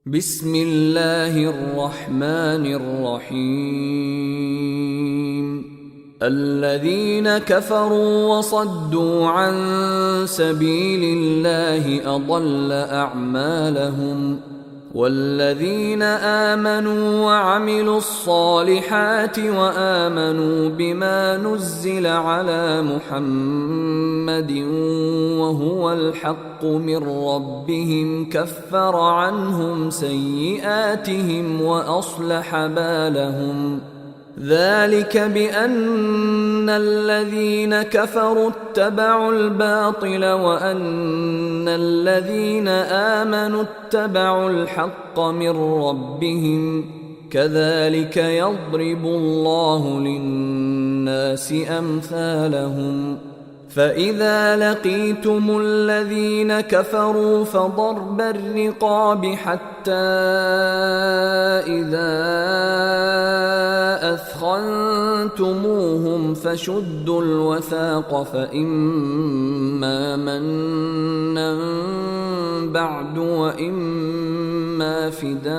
بسم الله الرحمن الرحيم الذين كفروا وصدوا عن سبيل الله أضل أعمالهم والذين آمنوا وعملوا الصالحات وآمنوا بما نزل على محمد وهو الحق من ربهم كفر عنهم سيئاتهم وأصلح بالهم ذلك بأن الذين كفروا اتبعوا الباطل وأن الذين آمنوا اتبعوا الحق من ربهم كذلك يضرب الله للناس أمثالهم فإذا لقيتم الذين كفروا فضرب الرقاب حتى إذا أثخنتموهم فشدوا الوثاق فإما منا بعد وإما فداء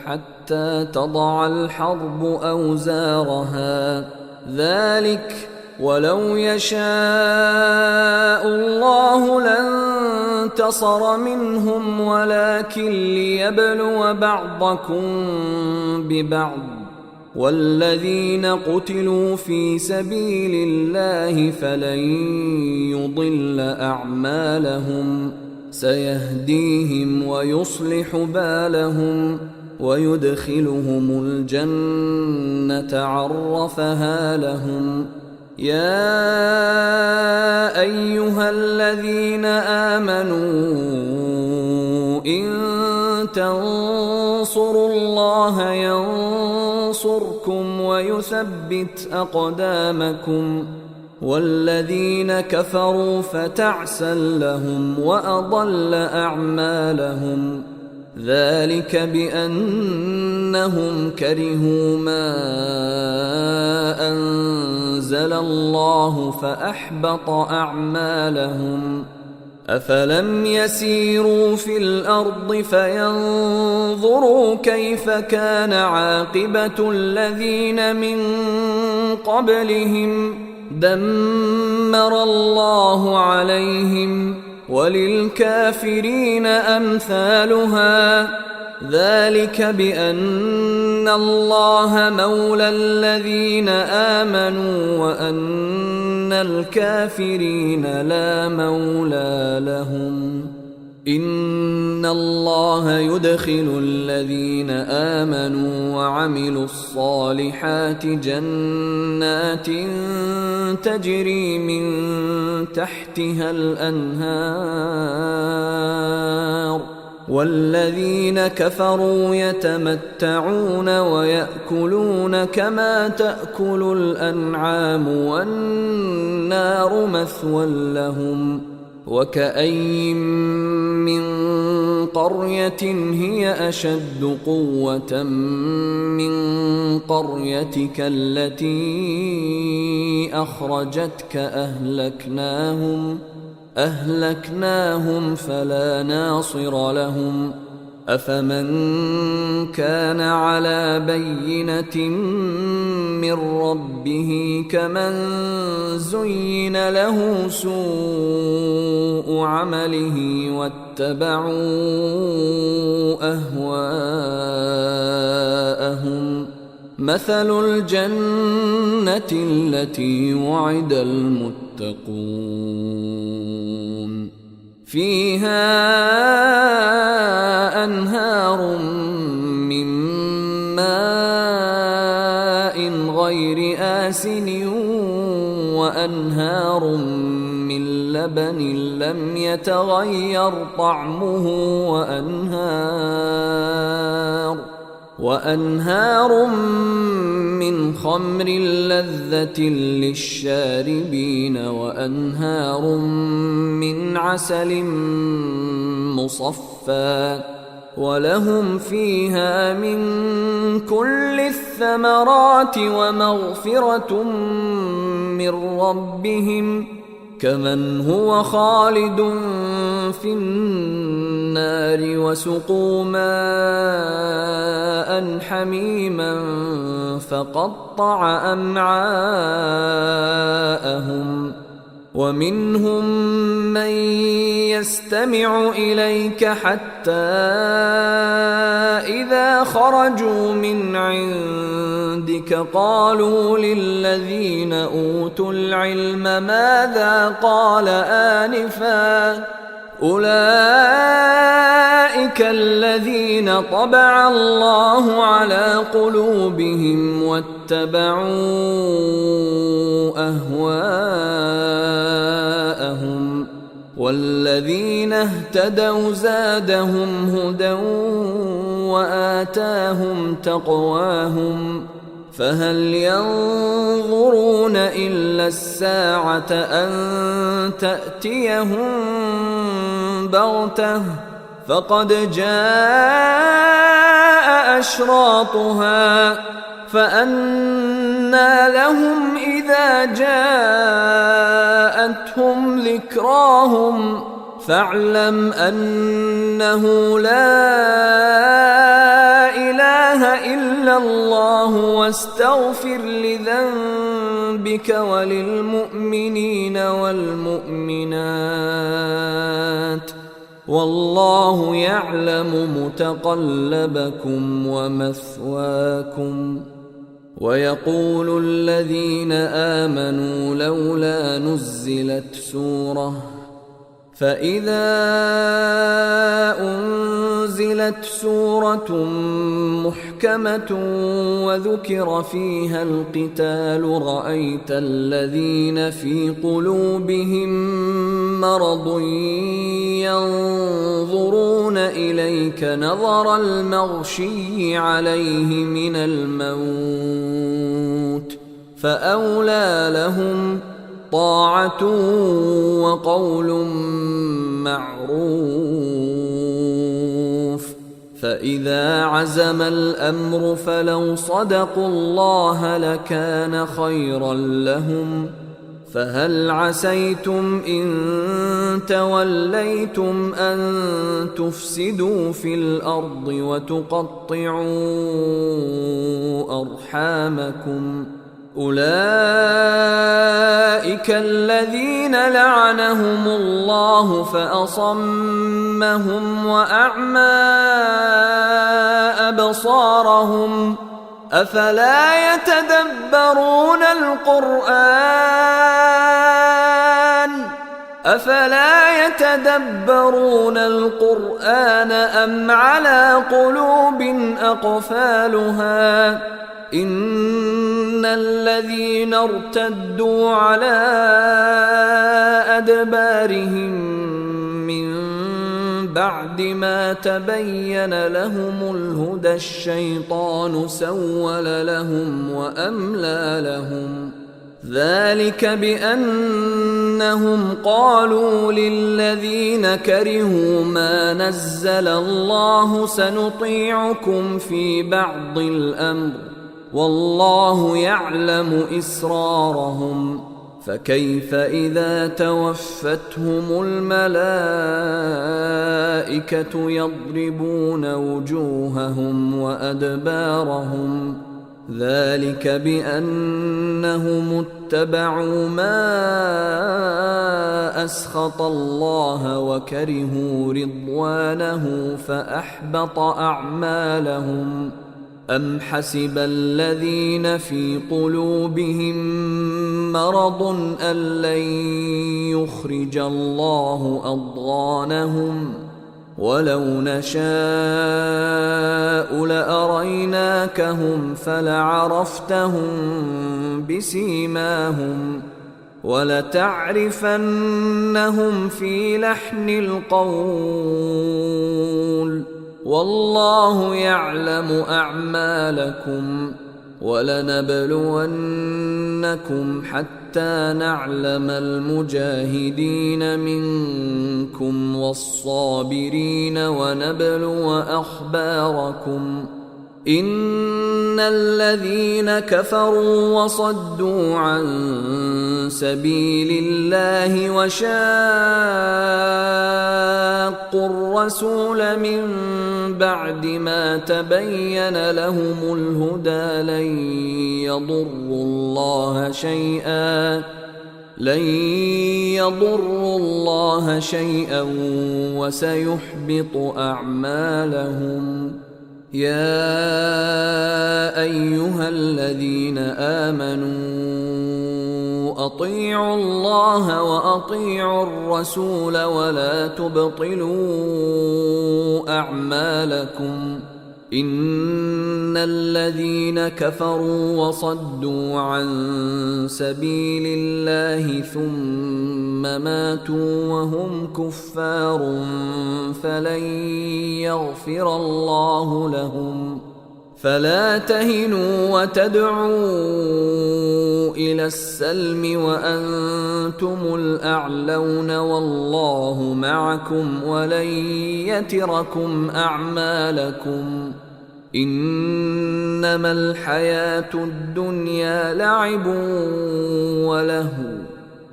حتى تضع الحرب أوزارها ذلك ولو يشاء الله لانتصر منهم ولكن ليبلو بعضكم ببعض والذين قتلوا في سبيل الله فلن يضل أعمالهم سيهديهم ويصلح بالهم ويدخلهم الجنة عرفها لهم يا أيها الذين آمنوا إن تنصروا الله ينصركم ويثبت أقدامكم والذين كفروا فتعسا لهم وأضل أعمالهم ذلك بأنهم كرهوا ما أنزل الله فأحبط أعمالهم أفلم يسيروا في الأرض فينظروا كيف كان عاقبة الذين من قبلهم دمر الله عليهم وللكافرين أمثالها ذلك بأن الله مولى الذين آمنوا وأن الكافرين لا مولى لهم إن الله يدخل الذين آمنوا وعملوا الصالحات جنات تجري من تحتها الأنهار والذين كفروا يتمتعون ويأكلون كما تأكل الأنعام والنار مثوى لهم وكأين من قرية هي أشد قوة من قريتك التي أخرجتك أهلكناهم فلا ناصر لهم أفمن كان على بينة من ربه كمن زين له سوء عمله واتبعوا أهواءهم مثل الجنة التي وعد المتقون فيها أنهار من ماء غير آسن وأنهار من لبن لم يتغير طعمه وأنهار من خمر لذة للشاربين وأنهار من عسل مصفى ولهم فيها من كل الثمرات ومغفرة من ربهم كمن هو خالد في النار النار وسقوا ماء حميما فقطع أمعاءهم ومنهم من يستمع إليك حتى إذا خرجوا من عندك قالوا للذين أوتوا العلم ماذا قال آنفا أولئك الذين طبع الله على قلوبهم واتبعوا أهواءهم والذين اهتدوا زادهم هدى وآتاهم تقواهم فهل ينظرون إلا الساعة أن تأتيهم بغتة فقد جاء أشراطها فأنى لهم إذا جاءتهم ذكراهم فاعلم أنه لا إله إلا الله واستغفر لذنبك وللمؤمنين والمؤمنات والله يعلم متقلبكم ومثواكم ويقول الذين آمنوا لولا نزلت سورة فإذا أنزلت سورة محكمة وذكر فيها القتال رأيت الذين في قلوبهم مرض ينظرون إليك نظر المغشي عليه من الموت فأولى لهم طاعة وقول معروف فإذا عزم الأمر فلو صدقوا الله لكان خيرا لهم فهل عسيتم إن توليتم أن تفسدوا في الأرض وتقطعوا أرحامكم أولئك الذين لعنهم الله فأصمهم وأعمى أبصارهم أفلا يتدبرون القرآن أم على قلوب أقفالها إن الذين ارتدوا على أدبارهم من بعد ما تبين لهم الهدى الشيطان سول لهم وأملى لهم ذلك بأنهم قالوا للذين كرهوا ما نزل الله سنطيعكم في بعض الأمر والله يعلم إسرارهم فكيف إذا توفتهم الملائكة يضربون وجوههم وأدبارهم ذلك بأنهم اتبعوا ما أسخط الله وكرهوا رضوانه فأحبط أعمالهم أم حسب الذين في قلوبهم مرض أن لن يخرج الله أضغانهم ولو نشاء لأريناكهم فلعرفتهم بسيماهم ولتعرفنهم في لحن القول والله يعلم أعمالكم ولنبلونكم حتى نعلم المجاهدين منكم والصابرين ونبلو أخباركم إن الذين كفروا وصدوا عن سبيل الله وشاقوا الرسول من بعد ما تبين لهم الهدى لن يضروا الله شيئا وسيحبط أعمالهم. يا أيها الذين آمنوا أطيعوا الله وأطيعوا الرسول ولا تبطلوا أعمالكم. إن الذين كفروا وصدوا عن سبيل الله ثم ماتوا وهم كفار فلن يغفر الله لهم. فلا تهنوا وتدعوا إلى السلم وأنتم الأعلون والله معكم ولن يتركم أعمالكم. إنما الحياة الدنيا لعب ولهو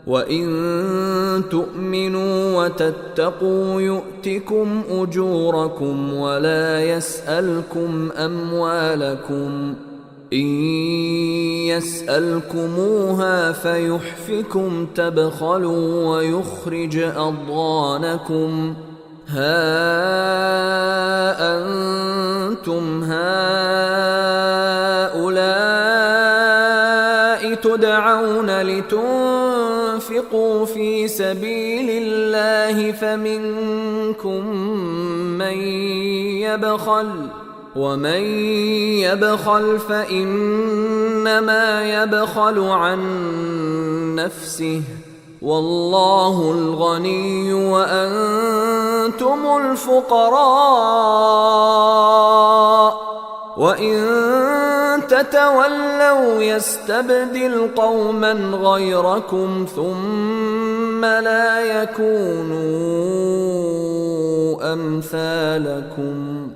وإن تؤمنوا وتتقوا يؤتكم أجوركم ولا يسألكم أموالكم. إن يسألكموها فيحفكم تبخلوا ويخرج أضغانكم. ها أنتم هؤلاء تدعون لتنفقوا في سبيل الله فمنكم من يبخل ومن يبخل فإنما يبخل عن نفسه والله الغني وأنتم الفقراء وإن تتولوا يستبدل قوما غيركم ثم لا يكونوا أمثالكم.